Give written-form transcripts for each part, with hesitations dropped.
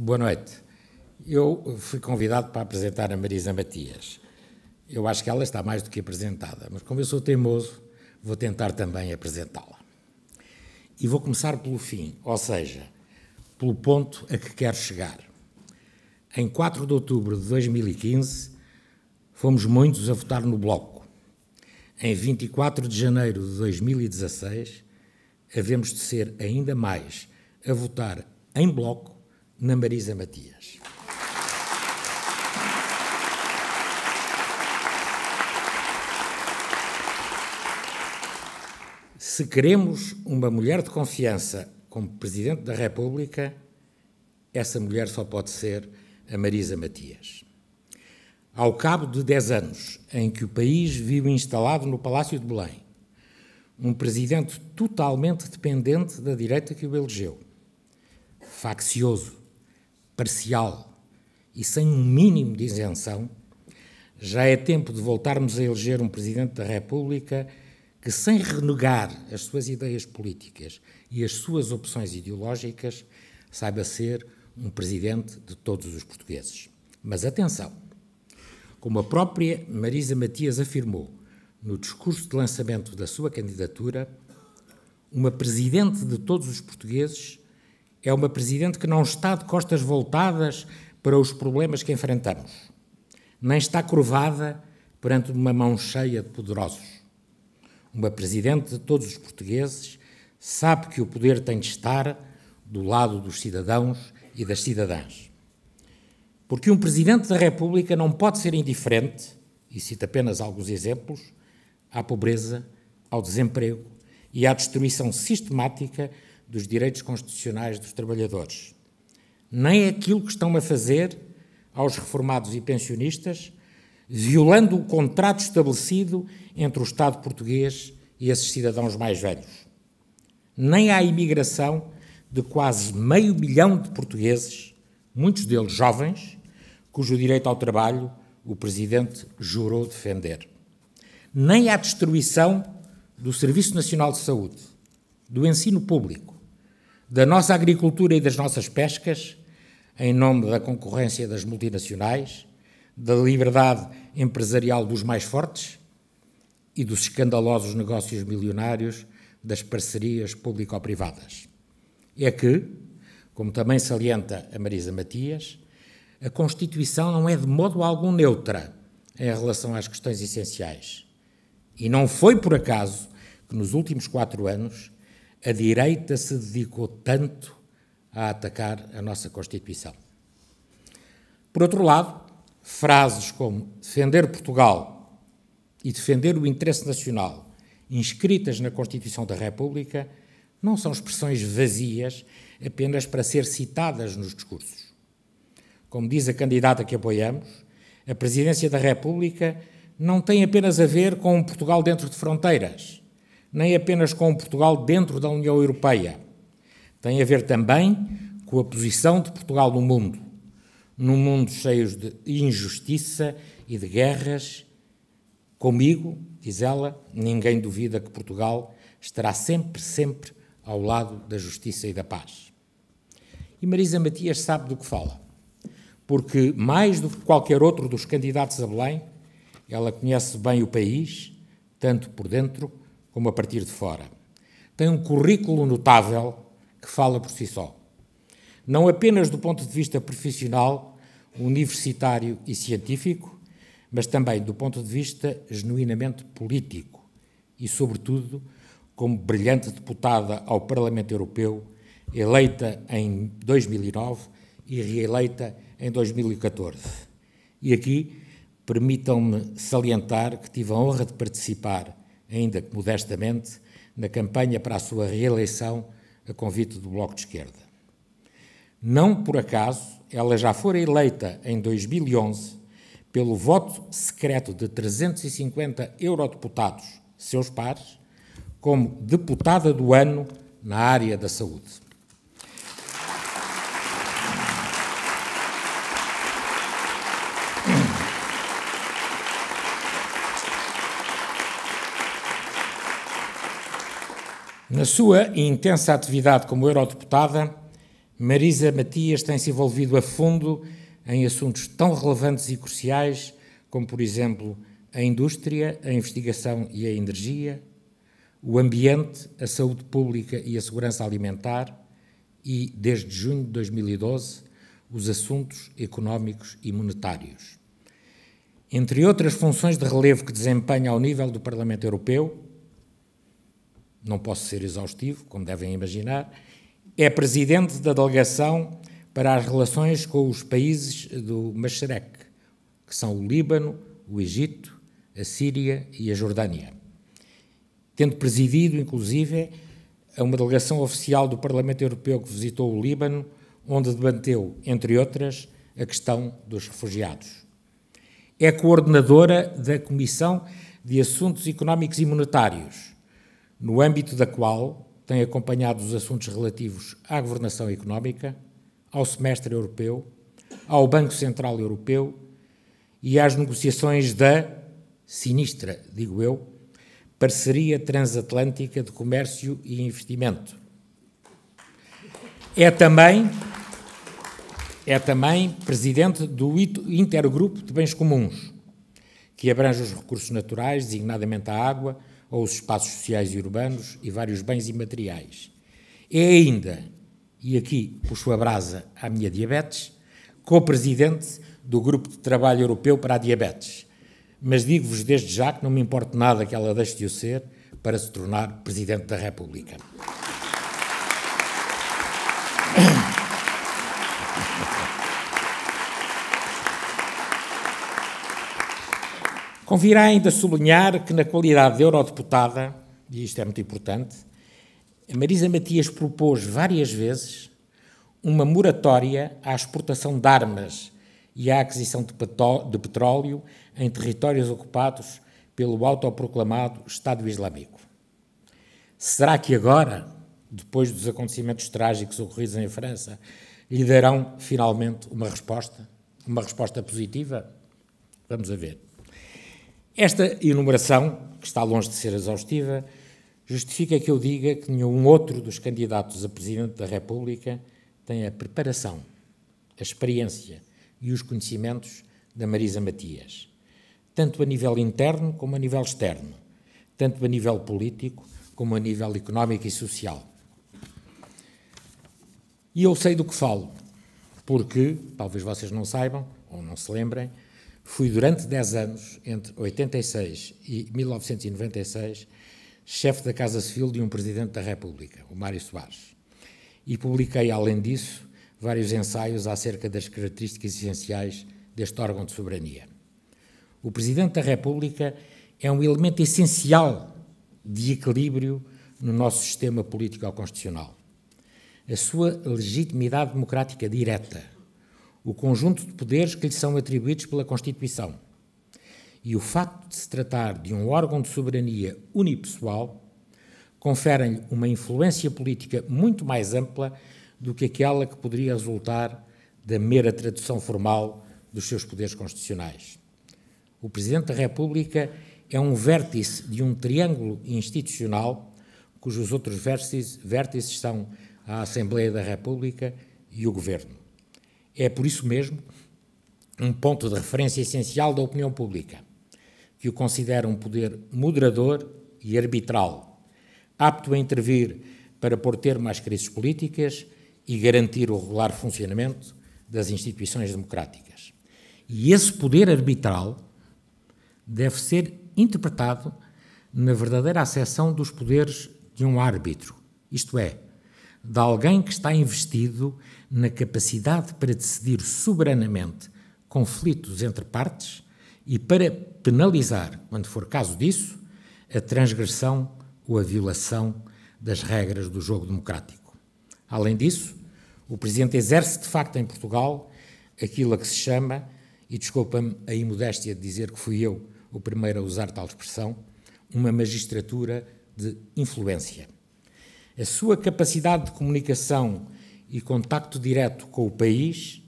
Boa noite. Eu fui convidado para apresentar a Marisa Matias. Eu acho que ela está mais do que apresentada, mas como eu sou teimoso, vou tentar também apresentá-la. E vou começar pelo fim, ou seja, pelo ponto a que quero chegar. Em 4 de outubro de 2015, fomos muitos a votar no Bloco. Em 24 de janeiro de 2016, havemos de ser ainda mais a votar em Bloco na Marisa Matias. Se queremos uma mulher de confiança como Presidente da República, essa mulher só pode ser a Marisa Matias. Ao cabo de 10 anos em que o país vive instalado no Palácio de Belém, um presidente totalmente dependente da direita que o elegeu, faccioso, parcial e sem um mínimo de isenção, já é tempo de voltarmos a eleger um Presidente da República que, sem renegar as suas ideias políticas e as suas opções ideológicas, saiba ser um Presidente de todos os portugueses. Mas atenção, como a própria Marisa Matias afirmou no discurso de lançamento da sua candidatura, uma Presidente de todos os portugueses é uma Presidente que não está de costas voltadas para os problemas que enfrentamos, nem está curvada perante uma mão cheia de poderosos. Uma Presidente de todos os portugueses sabe que o poder tem de estar do lado dos cidadãos e das cidadãs. Porque um Presidente da República não pode ser indiferente, e cito apenas alguns exemplos, à pobreza, ao desemprego e à destruição sistemática dos direitos constitucionais dos trabalhadores. Nem aquilo que estão a fazer aos reformados e pensionistas, violando o contrato estabelecido entre o Estado português e esses cidadãos mais velhos. Nem à imigração de quase 500 mil de portugueses, muitos deles jovens, cujo direito ao trabalho o Presidente jurou defender. Nem à destruição do Serviço Nacional de Saúde, do ensino público, da nossa agricultura e das nossas pescas, em nome da concorrência das multinacionais, da liberdade empresarial dos mais fortes e dos escandalosos negócios milionários das parcerias público-privadas. É que, como também salienta a Marisa Matias, a Constituição não é de modo algum neutra em relação às questões essenciais. E não foi por acaso que nos últimos 4 anos a direita se dedicou tanto a atacar a nossa Constituição. Por outro lado, frases como defender Portugal e defender o interesse nacional, inscritas na Constituição da República, não são expressões vazias apenas para ser citadas nos discursos. Como diz a candidata que apoiamos, a Presidência da República não tem apenas a ver com um Portugal dentro de fronteiras, nem apenas com um Portugal dentro da União Europeia. Tem a ver também com a posição de Portugal no mundo, num mundo cheio de injustiça e de guerras. Comigo, diz ela, ninguém duvida que Portugal estará sempre ao lado da justiça e da paz. E Marisa Matias sabe do que fala, porque, mais do que qualquer outro dos candidatos a Belém, ela conhece bem o país, tanto por dentro como a partir de fora. Tem um currículo notável que fala por si só. Não apenas do ponto de vista profissional, universitário e científico, mas também do ponto de vista genuinamente político e, sobretudo, como brilhante deputada ao Parlamento Europeu, eleita em 2009 e reeleita em 2014. E aqui permitam-me salientar que tive a honra de participar, ainda que modestamente, na campanha para a sua reeleição a convite do Bloco de Esquerda. Não por acaso ela já fora eleita em 2011 pelo voto secreto de 350 eurodeputados, seus pares, como deputada do ano na área da saúde. Na sua intensa atividade como eurodeputada, Marisa Matias tem-se envolvido a fundo em assuntos tão relevantes e cruciais como, por exemplo, a indústria, a investigação e a energia, o ambiente, a saúde pública e a segurança alimentar e, desde junho de 2012, os assuntos económicos e monetários. Entre outras funções de relevo que desempenha ao nível do Parlamento Europeu, não posso ser exaustivo, como devem imaginar, é presidente da delegação para as relações com os países do Mashrek, que são o Líbano, o Egito, a Síria e a Jordânia, tendo presidido, inclusive, a uma delegação oficial do Parlamento Europeu que visitou o Líbano, onde debateu, entre outras, a questão dos refugiados. É coordenadora da Comissão de Assuntos Económicos e Monetários, no âmbito da qual tem acompanhado os assuntos relativos à governação económica, ao semestre europeu, ao Banco Central Europeu e às negociações da, sinistra, digo eu, Parceria Transatlântica de Comércio e Investimento. É também presidente do Intergrupo de Bens Comuns, que abrange os recursos naturais, designadamente a água, ou os espaços sociais e urbanos e vários bens imateriais. É ainda, e aqui puxo a brasa à minha diabetes, co-presidente do Grupo de Trabalho Europeu para a Diabetes. Mas digo-vos desde já que não me importa nada que ela deixe de o ser para se tornar Presidente da República. Convirá ainda sublinhar que, na qualidade de eurodeputada, e isto é muito importante, a Marisa Matias propôs várias vezes uma moratória à exportação de armas e à aquisição de petróleo em territórios ocupados pelo autoproclamado Estado Islâmico. Será que agora, depois dos acontecimentos trágicos ocorridos em França, lhe darão finalmente uma resposta positiva? Vamos a ver. Esta enumeração, que está longe de ser exaustiva, justifica que eu diga que nenhum outro dos candidatos a Presidente da República tem a preparação, a experiência e os conhecimentos da Marisa Matias, tanto a nível interno como a nível externo, tanto a nível político como a nível económico e social. E eu sei do que falo, porque, talvez vocês não saibam, ou não se lembrem, fui durante 10 anos, entre 86 e 1996, chefe da Casa Civil de um Presidente da República, o Mário Soares, e publiquei, além disso, vários ensaios acerca das características essenciais deste órgão de soberania. O Presidente da República é um elemento essencial de equilíbrio no nosso sistema político-constitucional. A sua legitimidade democrática direta, o conjunto de poderes que lhe são atribuídos pela Constituição e o facto de se tratar de um órgão de soberania unipessoal conferem-lhe uma influência política muito mais ampla do que aquela que poderia resultar da mera tradução formal dos seus poderes constitucionais. O Presidente da República é um vértice de um triângulo institucional cujos outros vértices são a Assembleia da República e o Governo. É, por isso mesmo, um ponto de referência essencial da opinião pública, que o considera um poder moderador e arbitral, apto a intervir para pôr termo às crises políticas e garantir o regular funcionamento das instituições democráticas. E esse poder arbitral deve ser interpretado na verdadeira acessão dos poderes de um árbitro, isto é, de alguém que está investido na capacidade para decidir soberanamente conflitos entre partes e para penalizar, quando for caso disso, a transgressão ou a violação das regras do jogo democrático. Além disso, o Presidente exerce de facto em Portugal aquilo a que se chama, e desculpa-me a imodéstia de dizer que fui eu o primeiro a usar tal expressão, uma magistratura de influência. A sua capacidade de comunicação e contacto direto com o país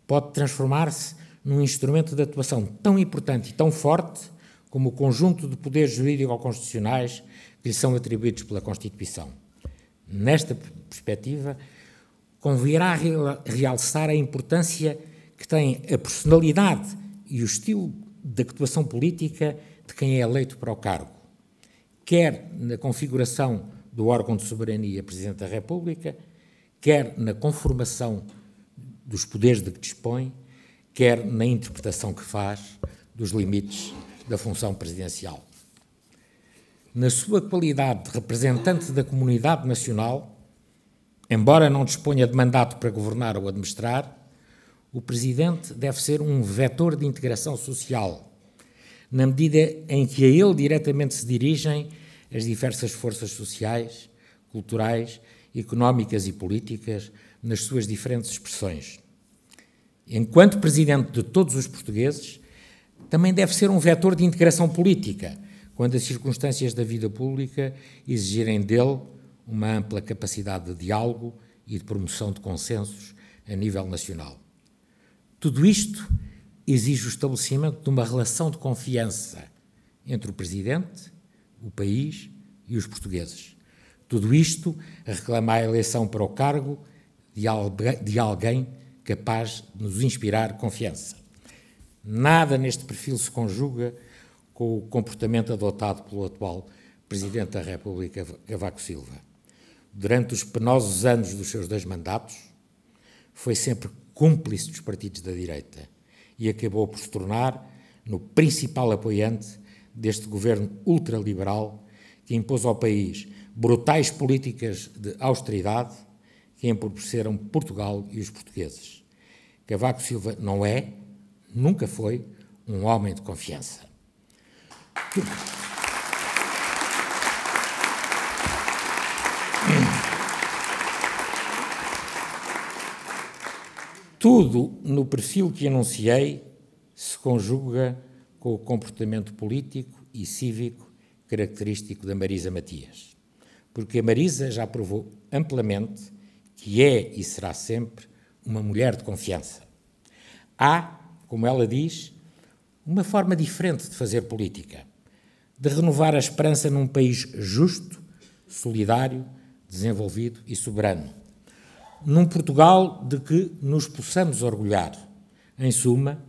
pode transformar-se num instrumento de atuação tão importante e tão forte como o conjunto de poderes jurídico-constitucionais que lhe são atribuídos pela Constituição. Nesta perspectiva, convirá realçar a importância que tem a personalidade e o estilo de atuação política de quem é eleito para o cargo, quer na configuração do órgão de soberania Presidente da República, quer na conformação dos poderes de que dispõe, quer na interpretação que faz dos limites da função presidencial. Na sua qualidade de representante da comunidade nacional, embora não disponha de mandato para governar ou administrar, o Presidente deve ser um vetor de integração social, na medida em que a ele diretamente se dirigem as diversas forças sociais, culturais, económicas e políticas nas suas diferentes expressões. Enquanto Presidente de todos os portugueses, também deve ser um vetor de integração política, quando as circunstâncias da vida pública exigirem dele uma ampla capacidade de diálogo e de promoção de consensos a nível nacional. Tudo isto exige o estabelecimento de uma relação de confiança entre o Presidente, o país e os portugueses. Tudo isto a reclamar a eleição para o cargo de alguém capaz de nos inspirar confiança. Nada neste perfil se conjuga com o comportamento adotado pelo atual Presidente da República, Cavaco Silva. Durante os penosos anos dos seus 2 mandatos, foi sempre cúmplice dos partidos da direita e acabou por se tornar no principal apoiante deste governo ultraliberal que impôs ao país brutais políticas de austeridade que empobreceram Portugal e os portugueses. Cavaco Silva não é, nunca foi, um homem de confiança. Tudo no perfil que enunciei se conjuga com o comportamento político e cívico característico da Marisa Matias, porque a Marisa já provou amplamente que é e será sempre uma mulher de confiança. Há, como ela diz, uma forma diferente de fazer política, de renovar a esperança num país justo, solidário, desenvolvido e soberano. Num Portugal de que nos possamos orgulhar. Em suma,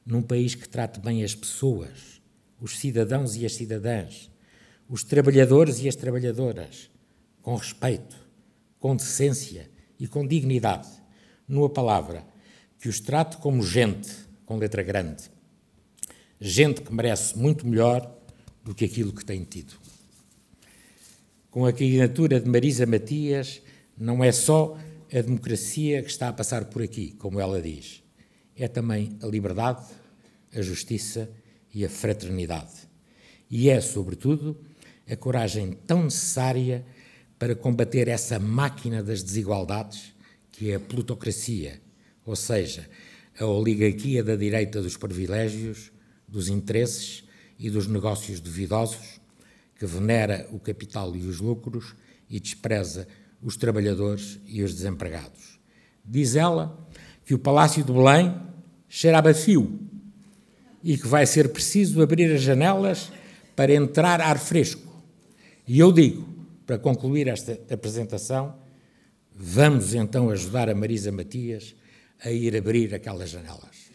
num país que trate bem as pessoas, os cidadãos e as cidadãs, os trabalhadores e as trabalhadoras, com respeito, com decência e com dignidade. Numa palavra, que os trate como gente, com letra grande. Gente que merece muito melhor do que aquilo que tem tido. Com a candidatura de Marisa Matias, não é só a democracia que está a passar por aqui, como ela diz. É também a liberdade, a justiça e a fraternidade. E é, sobretudo, a coragem tão necessária para combater essa máquina das desigualdades que é a plutocracia, ou seja, a oligarquia da direita dos privilégios, dos interesses e dos negócios duvidosos, que venera o capital e os lucros e despreza os trabalhadores e os desempregados. Diz ela que o Palácio de Belém cheira a fio e que vai ser preciso abrir as janelas para entrar ar fresco. E eu digo, para concluir esta apresentação, vamos então ajudar a Marisa Matias a ir abrir aquelas janelas.